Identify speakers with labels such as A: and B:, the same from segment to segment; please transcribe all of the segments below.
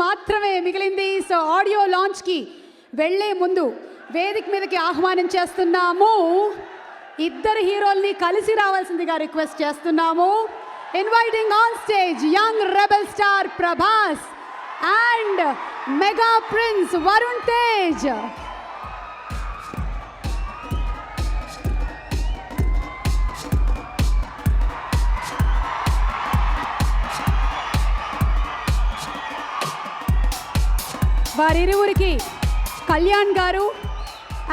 A: మాత్రమే మిగిలింది. So audio లాంచ్కి వెళ్ళే ముందు వేదిక మీదకి ఆహ్వానం చేస్తున్నాము. ఇద్దరు హీరోల్ని కలిసి రావాల్సిందిగా రిక్వెస్ట్ చేస్తున్నాము. Inviting on stage young rebel star Prabhas and mega prince Varun Tej. వారిరువురికి కళ్యాణ్ గారు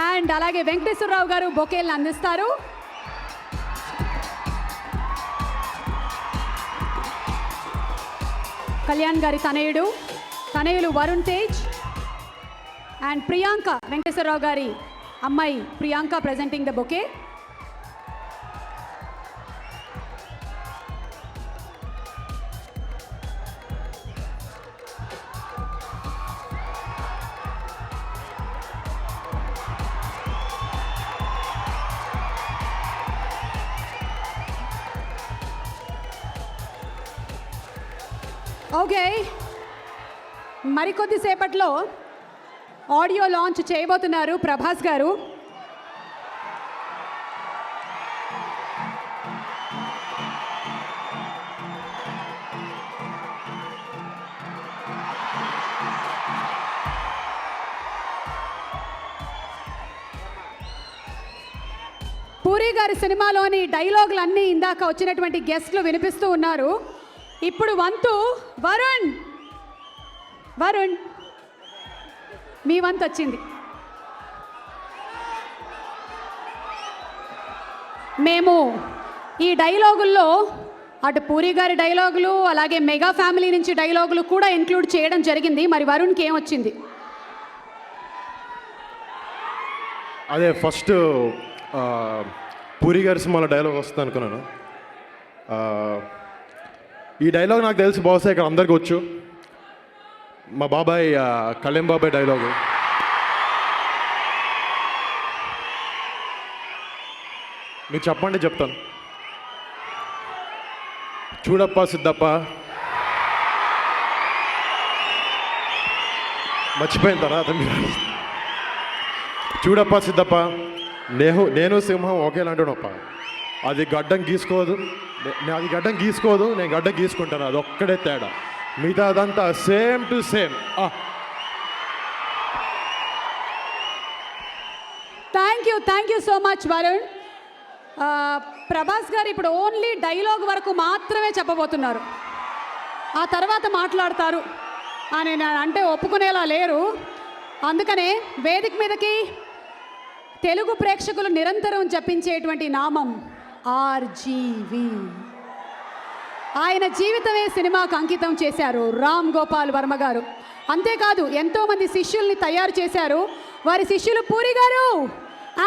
A: అండ్ అలాగే వెంకటేశ్వరరావు గారు బొకేలను అందిస్తారు. కళ్యాణ్ గారి తనయులు వరుణ్ తేజ్ అండ్ ప్రియాంక, వెంకటేశ్వరరావు గారి అమ్మాయి Priyanka presenting the bouquet. Okay, మరికొద్దిసేపట్లో ఆడియో లాంచ్ చేయబోతున్నారు ప్రభాస్ గారు. పూరి గారి సినిమాలోని డైలాగులన్నీ ఇందాక వచ్చినటువంటి గెస్ట్లు వినిపిస్తూ ఉన్నారు. ఇప్పుడు వంతు వరుణ్ మీ వంతు వచ్చింది. మేము ఈ డైలాగుల్లో అటు పూరి గారి డైలాగులు అలాగే మెగా ఫ్యామిలీ నుంచి డైలాగులు కూడా ఇంక్లూడ్ చేయడం జరిగింది. మరి వరుణ్కి ఏమొచ్చింది?
B: అదే ఫస్ట్ పూరి గారి సినిమాలో డైలాగ్ వస్తుంది అనుకున్నాను. ఈ డైలాగ్ నాకు తెలిసి బహుశా ఇక్కడ అందరికీ వచ్చు. మా బాబాయ్ కళ్యాణ్ బాబాయ్ డైలాగు. మీరు చెప్పండి, చెప్తాను. చూడప్ప సిద్ధప్ప, మర్చిపోయిన తర్వాత మీరు చూడప్ప సిద్ధప్ప, నేను సింహం ఒకేలాంటినప్ప. అది గడ్డం గీసుకోదు, నేను గడ్డం గీసుకుంటాను. అది ఒక్కడే తేడా, మిగతా అదంతా same to same.
A: Thank you so much Varun. Prabhas గారు ఇప్పుడు ఓన్లీ డైలాగ్ వరకు మాత్రమే చెప్పబోతున్నారు, ఆ తర్వాత మాట్లాడతారు అని అంటే ఒప్పుకునేలా లేరు. అందుకనే వేదిక మీదకి తెలుగు ప్రేక్షకులు నిరంతరం జపించేటువంటి నామం ఆర్జీవి. ఆయన జీవితమే సినిమాకు అంకితం చేశారు రామ్ గోపాల్ వర్మ గారు. అంతేకాదు ఎంతోమంది శిష్యుల్ని తయారు చేశారు. వారి శిష్యులు పూరి గారు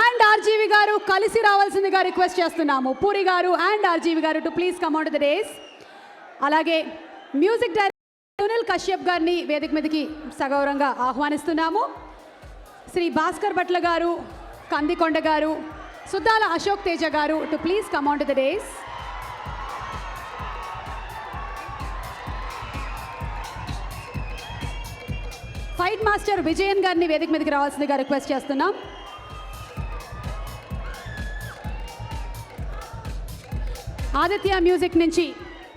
A: అండ్ ఆర్జీవి గారు కలిసి రావాల్సిందిగా రిక్వెస్ట్ చేస్తున్నాము. పూరి గారు అండ్ ఆర్జీవి గారు to please come on to the days. అలాగే మ్యూజిక్ డైరెక్టర్ సునీల్ కశ్యప్ గారిని వేదిక మీదకి సగౌరవంగా ఆహ్వానిస్తున్నాము. శ్రీ భాస్కర్ భట్ల గారు, కందికొండ గారు, సుద్దాల అశోక్ తేజ గారు to please come on to the days. Fight master Vijayan గారిని వేదిక మీదకి రావాల్సిందిగా రిక్వెస్ట్ చేస్తున్నాం. ఆదిత్య మ్యూజిక్ నుంచి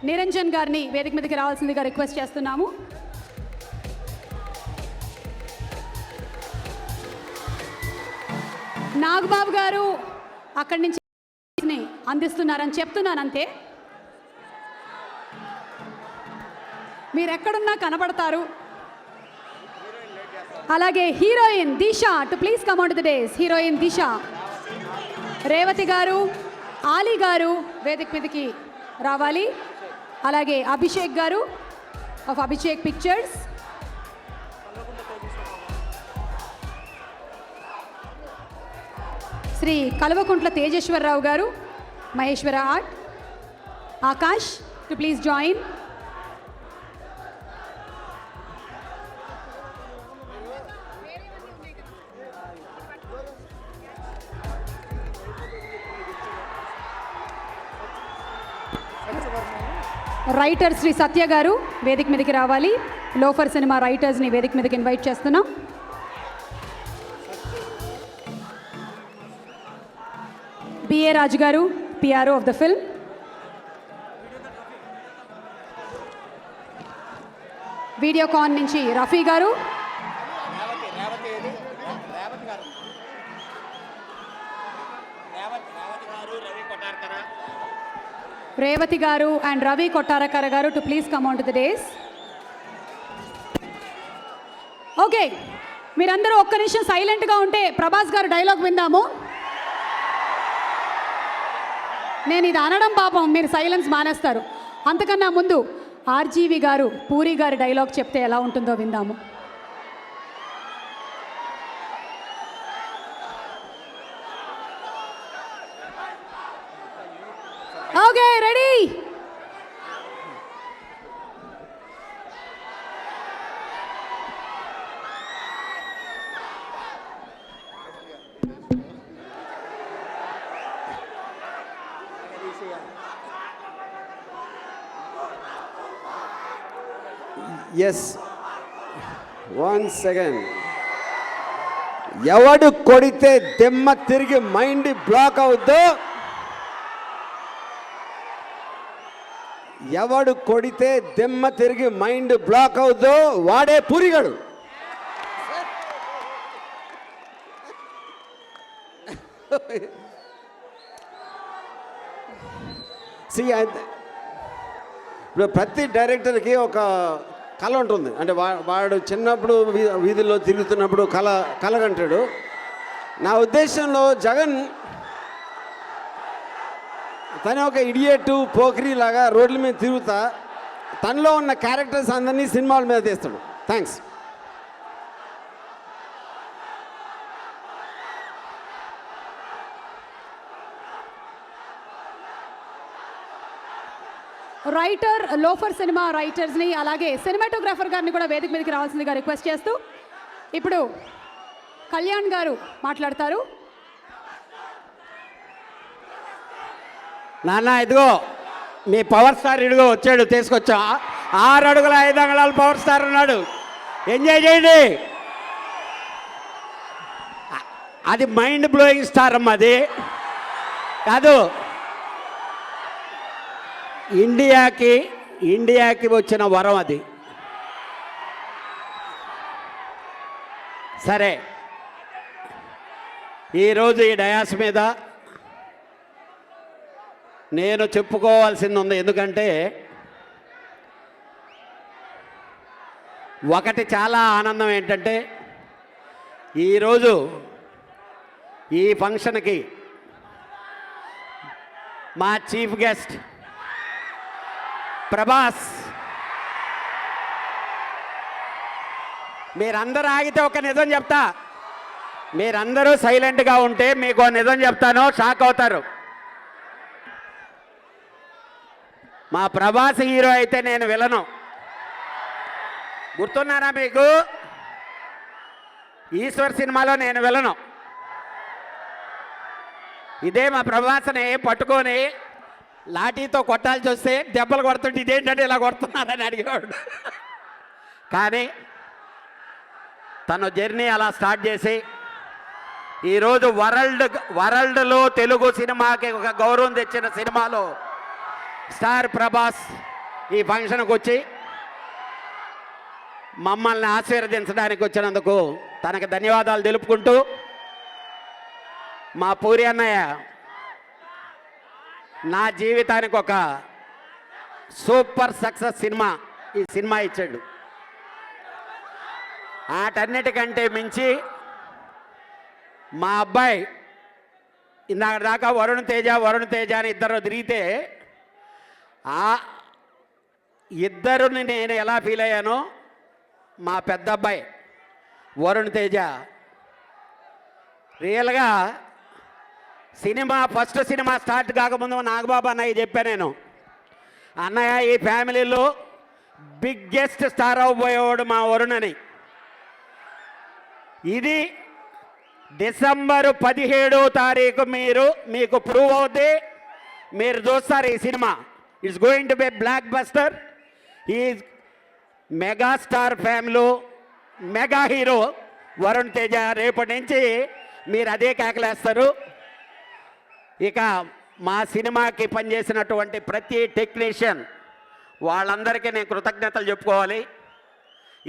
A: నిరంజన్ గారిని వేదిక మీదకి రావాల్సిందిగా రిక్వెస్ట్ చేస్తున్నాము. నాగబాబు గారు అక్కడి నుంచి అందిస్తున్నారని చెప్తున్నాను అంతే. మీరు ఎక్కడున్నా కనబడతారు. అలాగే heroine Disha to please come on to the dais. Heroine Disha, Revathi garu, Ali garu వేదిక మీదకి రావాలి. అలాగే Abhishek garu of Abhishek pictures, Shri Kalvakuntla Tejeswara Rao garu, Maheshwara art, Akash to please join. Writer Shri Satya garu వేదిక మీదకి రావాలి. లోఫర్ సినిమా రైటర్స్ని వేదిక మీదకి ఇన్వైట్ చేస్తున్నాం. బిఏ రాజు గారు, PRO of the film. Videocon నుంచి రఫీ గారు, రేవతి గారు అండ్ రవి కొట్టారకర గారు to please come on to the days. Okay, మీరందరూ ఒక్క నిమిషం సైలెంట్గా ఉంటే ప్రభాస్ గారు డైలాగ్ విందాము. నేను ఇది అనడం పాపం మీరు సైలెన్స్ మానేస్తారు. అంతకన్నా ముందు ఆర్జీవి గారు పూరి గారి డైలాగ్ చెప్తే ఎలా ఉంటుందో విందాము. Okay, ready?
C: Yes, 1 second. ఎవడు కొడితే దెమ్మ తిరిగి మైండ్ బ్లాక్ అవుద్దో, ఎవడు కొడితే దెమ్మ తిరిగి మైండ్ బ్లాక్ అవుద్దో వాడే పూరిగాడు. ఇప్పుడు ప్రతి డైరెక్టర్కి ఒక కళ ఉంటుంది. అంటే వాడు చిన్నప్పుడు వీధుల్లో తిరుగుతున్నప్పుడు కలగంటాడు. నా ఉద్దేశంలో జగన్ తను ఒక ఇడియట్ పోకిరి లాగా రోడ్ల మీద తిరుగుతా తనలో ఉన్న క్యారెక్టర్స్ అందరినీ సినిమాల మీద తీస్తాడు. థ్యాంక్స్.
A: రైటర్ లోఫర్ సినిమా రైటర్స్ని అలాగే సినిమాటోగ్రాఫర్ గారిని కూడా వేదిక మీదకి రావాల్సిందిగా రిక్వెస్ట్ చేస్తూ ఇప్పుడు కళ్యాణ్ గారు మాట్లాడతారు.
C: నాన్న ఇదిగో మీ పవర్ స్టార్ ఇదిగో వచ్చాడు, తీసుకొచ్చా. 6 అడుగుల 5 అంగుళాల పవర్ స్టార్ ఉన్నాడు. ఎంజాయ్ చేయండి. అది మైండ్ బ్లోయింగ్ స్టార్ అమ్మ. అది కాదు, ఇండియాకి వచ్చిన వరం అది. సరే, ఈరోజు ఈ డయాస్ మీద నేను చెప్పుకోవాల్సింది ఉంది. ఎందుకంటే ఒకటి చాలా ఆనందం ఏంటంటే ఈరోజు ఈ ఫంక్షన్కి మా చీఫ్ గెస్ట్ ప్రభాస్. మీరందరూ ఆగితే ఒక నిజం చెప్తా. మీరందరూ సైలెంట్గా ఉంటే మీకు నిజం చెప్తాను, షాక్ అవుతారు. మా ప్రభాస్ హీరో అయితే నేను విలను. గుర్తున్నారా మీకు? ఈశ్వర్ సినిమాలో నేను విలను. ఇదే మా ప్రభాస్ని పట్టుకొని లాఠీతో కొట్టాల్సి వస్తే దెబ్బలు కొడుతుంటే ఇదేంటంటే ఇలా కొడుతున్నారని అడిగాడు. కానీ తను జర్నీ అలా స్టార్ట్ చేసి ఈరోజు వరల్డ్లో తెలుగు సినిమాకి ఒక గౌరవం తెచ్చిన సినిమాలో స్టార్ ప్రభాస్ ఈ ఫంక్షన్కి వచ్చి మమ్మల్ని ఆశీర్వదించడానికి వచ్చినందుకు తనకు ధన్యవాదాలు తెలుపుకుంటూ, మా పూరి అన్నయ్య నా జీవితానికి ఒక సూపర్ సక్సెస్ సినిమా ఈ సినిమా ఇచ్చాడు. వాటన్నిటికంటే మించి మా అబ్బాయి ఇందాక దాకా వరుణ్ తేజ అని ఇద్దరు తిరిగితే ఆ ఇద్దరుని నేను ఎలా ఫీల్ అయ్యానో మా పెద్ద అబ్బాయి వరుణ్ తేజ రియల్గా ఫస్ట్ సినిమా స్టార్ట్ కాకముందు నాగబాబు అన్నయ్య చెప్పాను నేను, అన్నయ్య ఈ ఫ్యామిలీలో బిగ్గెస్ట్ స్టార్ అవ్వబోయేవాడు మా వరుణ్ అని. ఇది డిసెంబర్ 17వ తారీఖు మీకు ప్రూవ్ అవుతే మీరు చూస్తారు ఈ సినిమా. It's going to be blockbuster. Megastar family mega hero Varun Tej రేపటి నుంచి మీరు అదే కేకలేస్తారు. ఇక మా సినిమాకి పనిచేసినటువంటి ప్రతి టెక్నీషియన్ వాళ్ళందరికీ నేను కృతజ్ఞతలు చెప్పుకోవాలి.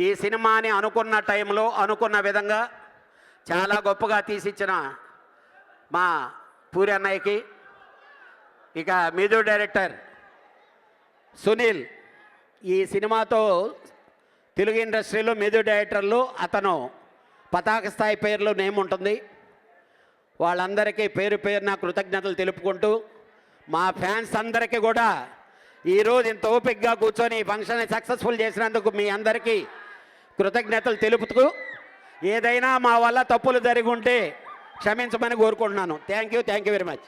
C: ఈ సినిమాని అనుకున్న టైంలో అనుకున్న విధంగా చాలా గొప్పగా తీసిచ్చిన మా పూరి అన్నయ్యకి, ఇక మ్యూజిక్ డైరెక్టర్ సునీల్, ఈ సినిమాతో తెలుగు ఇండస్ట్రీలో మ్యూజిక్ డైరెక్టర్లు అతను పతాక స్థాయి పేరులో నేమ్ ఉంటుంది. వాళ్ళందరికీ పేరు పేరున కృతజ్ఞతలు తెలుపుకుంటూ మా ఫ్యాన్స్ అందరికీ కూడా ఈరోజు ఇంత ఓపికగా కూర్చొని ఈ ఫంక్షన్ని సక్సెస్ఫుల్ చేసినందుకు మీ అందరికీ కృతజ్ఞతలు తెలుపుతూ ఏదైనా మా వల్ల తప్పులు జరిగి ఉంటే క్షమించమని కోరుకుంటున్నాను. Thank you very much.